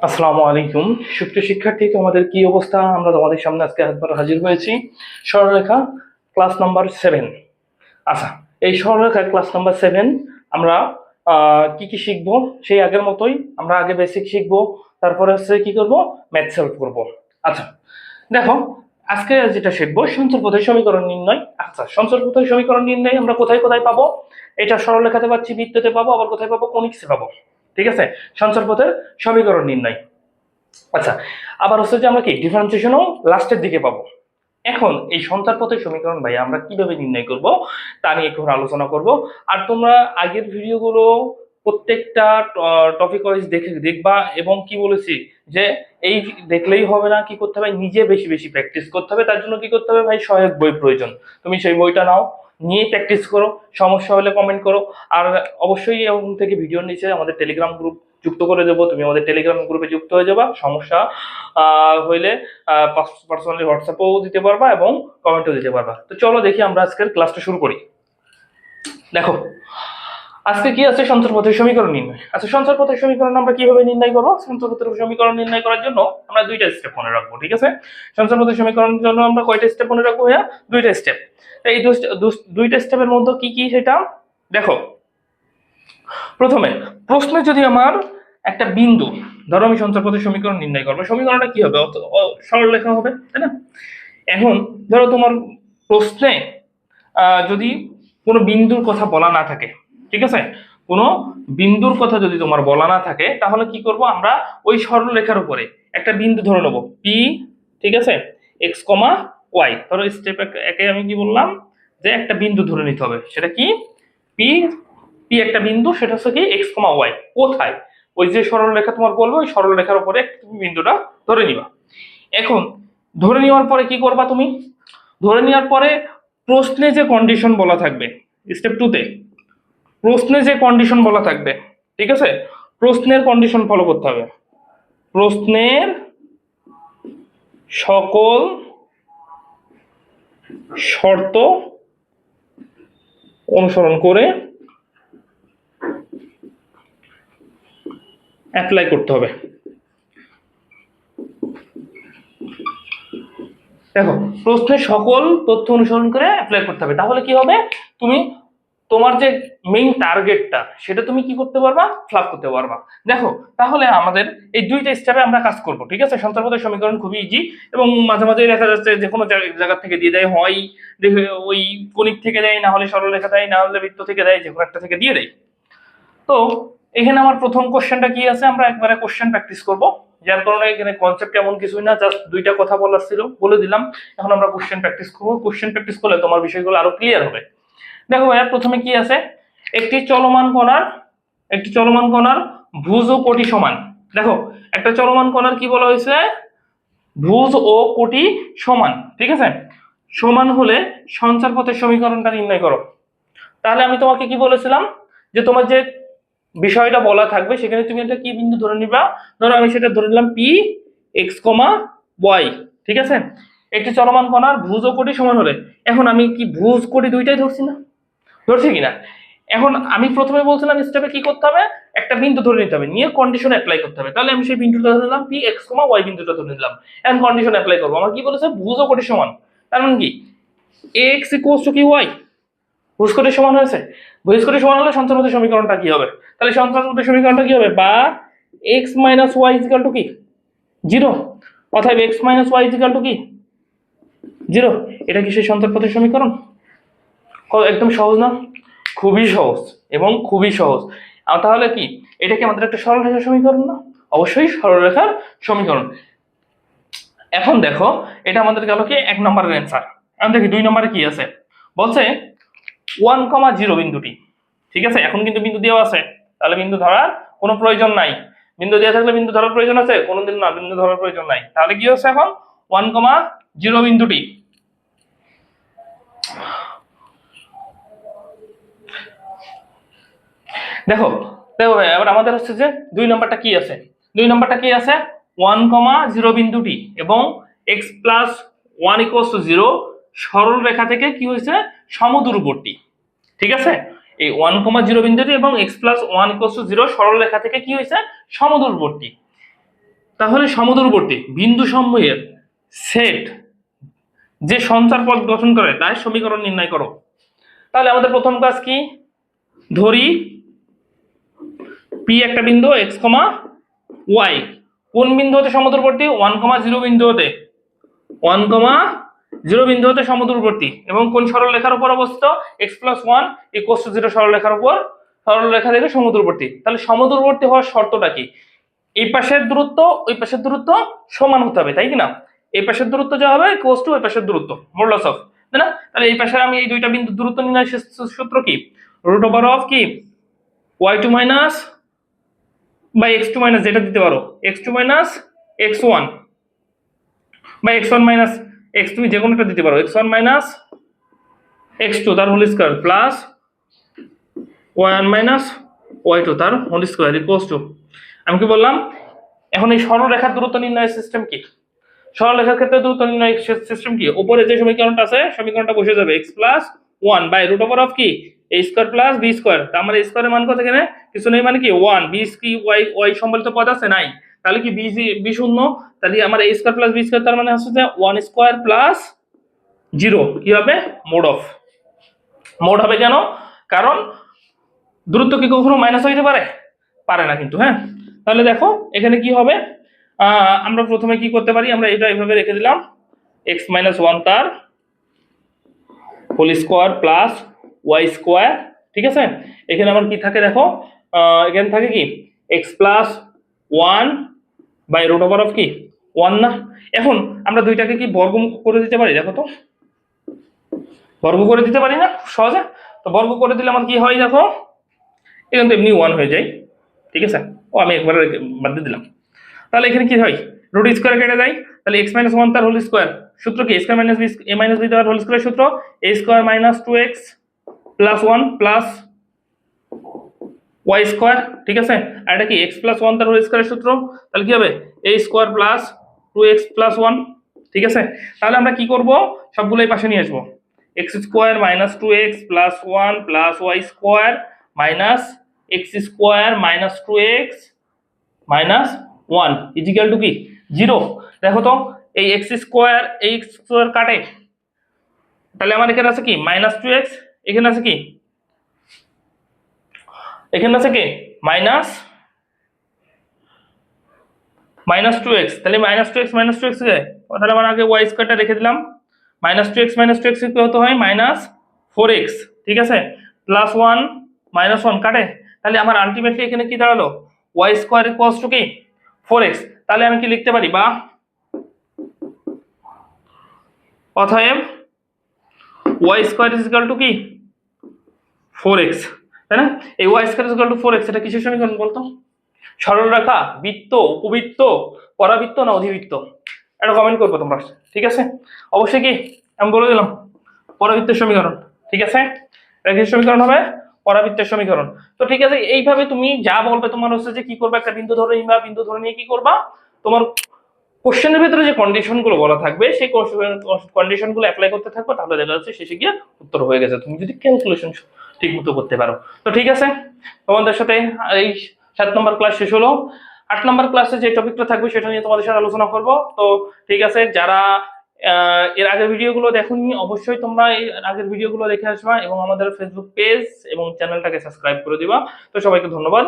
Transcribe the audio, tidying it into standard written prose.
আসসালামু আলাইকুম সুপ্রিয় শিক্ষার্থী, তোমাদের কি অবস্থা? আমরা তোমাদের সামনে আজকে একবার হাজির হয়েছি সরলরেখা ক্লাস নাম্বার 7। আচ্ছা, এই সরলরেখা ক্লাস নাম্বার 7 আমরা কি কি শিখবো? সেই আগের মতোই আমরা আগে বেসিক শিখবো, তারপরে হচ্ছে কি করব, ম্যাথ সলভ করব। আচ্ছা দেখো, আজকে যেটা শিখবো সঞ্চার পথের সমীকরণ নির্ণয়। আচ্ছা, সঞ্চার পথের সমীকরণ নির্ণয় আমরা কোথায় কোথায় পাবো? এটা সরলরেখাতে পাচ্ছি, বৃত্ততে পাবো, আবার কোথায় পাবো? কনিক্সে পাবো। ঠিক আছে, সঞ্চার পথের সমীকরণ নির্ণয়। আচ্ছা, আবার হচ্ছে যে আমরা কি ডিফারেন্সিয়েশনও লাস্টের দিকে পাবো। এখন এই সঞ্চার পথের সমীকরণ ভাই আমরা কিভাবে নির্ণয় করব তা নিয়ে একটু আলোচনা করব। আর তোমরা আগের ভিডিওগুলো প্রত্যেকটা টপিক ওয়াইজ দেখবা, এবং কি বলেছি যে এই দেখলেই হবে না, কি করতে হবে, নিজে বেশি বেশি প্র্যাকটিস করতে হবে। তার জন্য কি করতে হবে ভাই, সহায়ক বই প্রয়োজন। তুমি সেই বইটা নাও, নিয়ে প্র্যাকটিস করো, সমস্যা হলে কমেন্ট করো। আর অবশ্যই এখন থেকে ভিডিওর নিচে আমাদের টেলিগ্রাম গ্রুপ যুক্ত করে দেবো, তুমি আমাদের টেলিগ্রাম গ্রুপে যুক্ত হয়ে যাবা। সমস্যা হইলে পার্সোনালি হোয়াটসঅ্যাপেও দিতে পারবা এবং কমেন্টও দিতে পারবা। তো চলো দেখি আমরা আজকের ক্লাসটা শুরু করি। দেখো, আজকে কি আছে? সঞ্চার পথের সমীকরণ নির্ণয়। আচ্ছা, সঞ্চার পথের সমীকরণ আমরা কিভাবে নির্ণয় করবো? সঞ্চার পথের সমীকরণ নির্ণয় করার জন্য আমরা দুইটা স্টেপ মনে রাখবো। ঠিক আছে, সঞ্চার পথের সমীকরণের জন্য আমরা কয়টা স্টেপ মনে রাখবো? হ্যাঁ, দুইটা স্টেপ। এই দুইটা স্টেপের মধ্যে কি কি সেটা দেখো। প্রথমে প্রশ্নে যদি আমার একটা বিন্দু, ধরো আমি সঞ্চার পথের সমীকরণ নির্ণয় করবো, সমীকরণটা কি হবে? সরলরেখা হবে, তাই না? এখন ধরো তোমার প্রশ্নে যদি কোনো বিন্দুর কথা বলা না থাকে, ঠিক আছে, কোনো বিন্দুর কথা যদি তোমার বলা না থাকে, তাহলে কি করব আমরা? ওই সরলরেখার উপরে একটা বিন্দু ধরে নেবো পি। ঠিক আছে, এক্স কমা ওয়াই। ধরো স্টেপ একে আমি কি বললাম, যে একটা বিন্দু ধরে নিতে হবে। সেটা কি? পি। পি একটা বিন্দু, সেটা হচ্ছে কি এক্স কমা ওয়াই। কোথায়? ওই যে সরলরেখা তোমার বলবো, ওই সরলরেখার উপরে তুমি বিন্দুটা ধরে নিবা। এখন ধরে নেওয়ার পরে কি করবা তুমি? ধরে নেওয়ার পরে প্রশ্নে যে কন্ডিশন বলা থাকবে, স্টেপ 2 তে প্রশ্নে যে কন্ডিশন বলা থাকবে, ঠিক আছে, প্রশ্নের কন্ডিশন ফলো করতে হবে। প্রশ্নের সকল শর্ত অনুসরণ করে অ্যাপ্লাই করতে হবে। দেখো, প্রশ্নের সকল তথ্য অনুসরণ করে অ্যাপ্লাই করতে হবে। তাহলে কি হবে? তুমি তোমার যে মেইন টার্গেটটা, সেটা তুমি কি করতে পারবা? ফ্লাপ করতে পারবা। দেখো, তাহলে আমাদের এই দুইটা স্টেপে আমরা কাজ করব। ঠিক আছে, সঞ্চার পথের সমীকরণ খুবই ইজি, এবং মাঝে মাঝে দেখা যাচ্ছে যে কোনো জায়গা থেকে দিয়ে দেয়, হয় ওই কণিক থেকে দেয়, না হলে সরলরেখা দেয়, না হলে বৃত্ত থেকে দেয়, যে কোনো একটা থেকে দিয়ে দেয়। তো এখানে আমার প্রথম কোশ্চেনটা কি আছে? আমরা একবারে কোশ্চেন প্র্যাকটিস করব, যার কারণে এখানে কনসেপ্ট এমন কিছুই না, জাস্ট দুইটা কথা বলার ছিল, বলে দিলাম। এখন আমরা কোশ্চেন প্র্যাকটিস করব। কোশ্চেন প্র্যাকটিস করলে তোমার বিষয়গুলো আরো ক্লিয়ার হবে। দেখো ভাইয়া, প্রথমে কি আছে? একটি চলমান কণার ভুজ ও কোটি সমান। দেখো, একটা চলমান কণার কি বলা হয়েছে? ভুজ ও কোটি সমান। ঠিক আছে, সমান হলে সঞ্চার পথের সমীকরণটা নির্ণয় করো। তাহলে আমি তোমাকে কি বলেছিলাম, যে তোমার যে বিষয়টা বলা থাকবে, সেখানে তুমি একটা কি বিন্দু ধরে নিবা? ধরো আমি সেটা ধরে নিলাম পি এক্স কমা ওয়াই। ঠিক আছে, একটি চলমান কণার ভুজ ও কোটি সমান হলে, এখন আমি কি ভুজ কোটি দুইটাই ধরছি না? ধরছি কিনা? এখন আমি প্রথমে বলছিলাম স্টেপে কি করতে হবে, একটা বিন্দু ধরে নিতে হবে, নিয়ে কন্ডিশন অ্যাপ্লাই করতে হবে। তাহলে আমি সেই বিন্দুটা ধরে নিলাম পি এক্স কমা ওয়াই, বিন্দুটা ধরে নিলাম। এখন কন্ডিশন অ্যাপ্লাই করবো। আমার কি বলেছে? ভুজ ও কোটি সমান। তার মানে কি এক্স ইকুয়ালস টু কি ওয়াই? ভুজ কোটি সমান হয়েছে। ভুজ কোটি সমান হলে সঞ্চার পথের সমীকরণটা কি হবে? তাহলে সঞ্চার পথের সমীকরণটা কি হবে? বা x minus y equal to কি? 0। অতএব x minus y equal to কি? 0। এটা কি সেই সঞ্চার পথের সমীকরণ? একদম সহজ না? খুবই সহজ, এবং খুবই সহজ। তাহলে কি এটা কি আমাদের একটা সরলরেখার সমীকরণ না? অবশ্যই সরলরেখার সমীকরণ। এখন দেখো, এটা আমাদের গেল কি 1 নম্বরের অ্যান্সার। এখন দেখি 2 নম্বরে কি আছে। বলছে 1,0 বিন্দুটি। ঠিক আছে, এখন কিন্তু বিন্দু দেওয়া আছে, তাহলে বিন্দু ধরার কোনো প্রয়োজন নাই। বিন্দু দেওয়া থাকলে বিন্দু ধরার প্রয়োজন আছে? কোনোদিন না, বিন্দু ধরার প্রয়োজন নাই। তাহলে কি হচ্ছে এখন? 1,0 বিন্দুটি। দেখো দেখো ভাই, এবার আমাদের হচ্ছে যে 2 নম্বরটা কি আছে? 2 নম্বরটা কি আছে? 1,0 বিন্দুটি এবং x প্লাস 1 ইকুয়ালস টু 0 সরল রেখা থেকে কি হয়েছে? সমদূরবর্তী। ঠিক আছে, এই 1,0 বিন্দুটি এবং x প্লাস 1 ইকুয়ালস টু 0 সরল রেখা থেকে কি হয়েছে? সমদূরবর্তী। তাহলে সমদূরবর্তী বিন্দু সমূহের সেট যে সঞ্চার পথ গঠন করে তার সমীকরণ নির্ণয় করো। তাহলে আমাদের প্রথম কাজ কি, ধরি পি একটা বিন্দু এক্স কমা ওয়াই, কোন বিন্দু হতে সমদূরবর্তী, 1,0 বিন্দু হতে, 1,0 বিন্দু হতে সমদূরবর্তী এবং কোন সরলরেখার উপর অবস্থিত, x + 1 = 0 সরলরেখার উপর, সরলরেখা থেকে সমদূরবর্তী। তাহলে সমদূরবর্তী হওয়ার শর্তটা কি, এই পাশের দূরত্ব ওই পাশের দূরত্ব সমান হতে হবে, তাই কি না? এই পাশের দূরত্ব যা হবে = ওই পাশের দূরত্ব, মডুলাস অফ, তাই না? তাহলে এই পাশে আমি এই দুইটা বিন্দুর দূরত্ব নির্ণয় সূত্র কি, √of কি y2 মাইনাস বা x2 মাইনাস, যেটা দিতে পারো x2 মাইনাস x1 বা x1 মাইনাস x, তুমি যে কোনোটা দিতে পারো, x1 মাইনাস x2 তার whole square plus y1 minus y2 তার হোল স্কয়ার ইকুয়ালস টু, আমি কি বললাম, এখন এই সরলরেখার দূরত্ব নির্ণয়ের সিস্টেম কি, সরলরেখার ক্ষেত্রে দূরত্ব নির্ণয়ের সিস্টেম কি, উপরে যে সমীকরণটা আছে সমীকরণটা বসে যাবে x + 1 বাই √of কি a² + b², তার মানে a স্কয়ারের মান কত, এখানে কিছু নেই, মানে কি 1, b কি y সম্বলিত পদ আছে নাই, তাহলে কি b শূন্য, তাহলে আমার a² + b² তার মানে হচ্ছে যে 1² + 0 কি হবে, মোড হবে কেন, কারণ দূরত্ব কি কখনো মাইনাস হইতে পারে, পারে না কিন্তু, হ্যাঁ। তাহলে দেখো এখানে কি হবে, আমরা প্রথমে কি করতে পারি, আমরা এটা এইভাবে রেখে দিলাম x - 1 তার হোল স্কয়ার প্লাস y², ঠিক আছে। এখানে আমার কি থাকে দেখো, এখানে থাকে কি x + 1 বাই √of কি 1 না। এখন আমরা দুইটাকে কি বর্গ করে দিতে পারি, দেখো তো বর্গ করে দিতে পারি না সহজে, তো বর্গ করে দিলে আমার কি হয় দেখো, এখানে তো এমনি 1 হয়ে যায়, ঠিক আছে, ও আমি একবার বাদ দিয়ে দিলাম। তাহলে এখানে কি হয়, √² কেটে যায়, তাহলে x - 1 তার হোল স্কয়ার, সূত্র কি a² - b a - b তার হোল স্কয়ার সূত্র a² - 2x + 1 প্লাস y², ঠিক আছে। আর এটা কি x + 1 তার হোল স্কয়ারের সূত্র, তাহলে কি হবে a² + 2x + 1, ঠিক আছে। তাহলে আমরা কি করব, সবগুলো এই পাশে নিয়ে আসবো, x² - 2x + 1 plus y² minus x² - 2x minus 1 equal to কি 0। দেখো তো এই x² এই x² কাটে, তাহলে আমার এখানে আছে কি -2x, এখানে আছে কি, এখানে আছে কি -2x, তাহলে -2x যায়, তাহলে আমরা আগে y² রেখে দিলাম, -2x কি হতে হয় -4x, ঠিক আছে, +1 -1 কাটে, তাহলে আমার আলটিমেটলি এখানে কি দাঁড়ালো y² = কি 4x। তাহলে আমি কি লিখতে পারি, বা অতএব y² = কি 4x, তাই না। এই y² = 4x, এটা কিসের সমীকরণ বলতো, সরলরেখা, বৃত্ত, উপবৃত্ত, পরাবৃত্ত না অধিবৃত্ত, এটা কমেন্ট করবো তোমরা, ঠিক আছে। অবশ্যই কি আমি বলে দিলাম পরাবৃত্তের সমীকরণ, ঠিক আছে, এটা কিসের সমীকরণ হবে, পরাবৃত্তের সমীকরণ। তো ঠিক আছে, এইভাবে তুমি যা বলবে তোমার হচ্ছে যে কি করবে, একটা বিন্দু ধরে নিবা, বিন্দু ধরে নিয়ে কি করবা, তোমার কোশ্চেনের ভিতরে যে কন্ডিশনগুলো বলা থাকবে সেই কন্ডিশনগুলো অ্যাপ্লাই করতে থাকবে, তাহলে দেখা যাচ্ছে শেষে গিয়ে উত্তর হয়ে গেছে, তুমি যদি ক্যালকুলেশন ঠিক মতো করতে পারো। তো ঠিক আছে, তোমাদের সাথে এই 7 নম্বর ক্লাস শেষ হলো। 8 নম্বর ক্লাসে যে টপিকটা থাকবে সেটা নিয়ে তোমাদের সাথে আলোচনা করব। তো ঠিক আছে, যারা এর আগের ভিডিওগুলো দেখোনি অবশ্যই তোমরা এই আগের ভিডিওগুলো দেখে আসবা এবং আমাদের ফেসবুক পেজ এবং চ্যানেলটাকে সাবস্ক্রাইব করে দিবা। তো সবাইকে ধন্যবাদ।